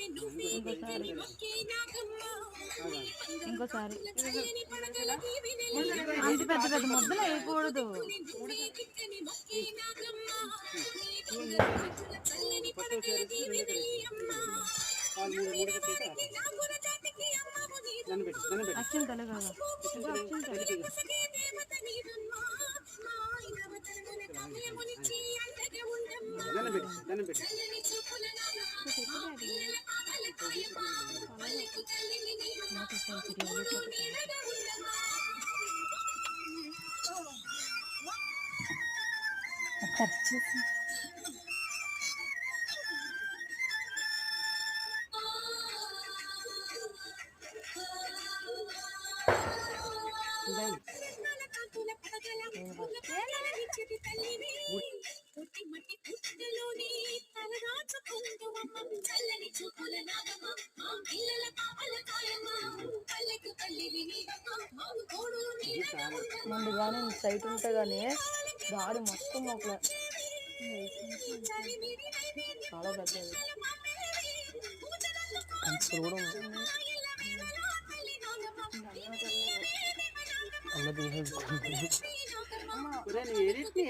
ఇంకోసారి ఇంకోసారి అంత పెద్ద పెద్ద ముద్దలు వేయకూడదు. అక్షింతలు కదా అక్షింతలు. ముందుగానే సైట్ ఉంటే కానీ దాడి మొత్తం ఒక చాలా పెద్దది కూడా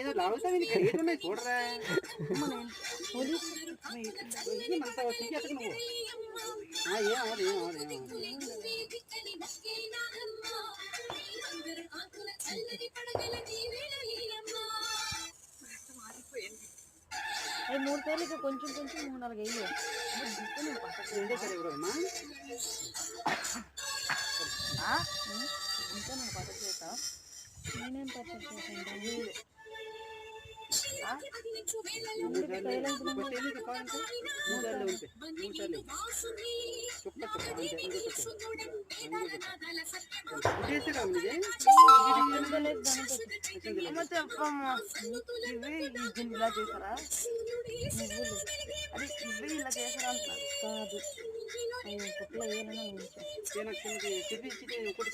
ఏదో లాగుతావు చూడరా అవి 3 పేర్లకి కొంచెం కొంచెం 3-4 వేయాలి. ఇంకా నేను పచ్చడి చేస్తా. నేనేం పచ్చడి చేస్తాను చెప్పమ్మా. ఇవి ఇలా చేస్తారా? అది ఇవి ఇలా చేస్తారా అంటున్నారు కాదు. కుట్ల ఏమైనా ఒకటి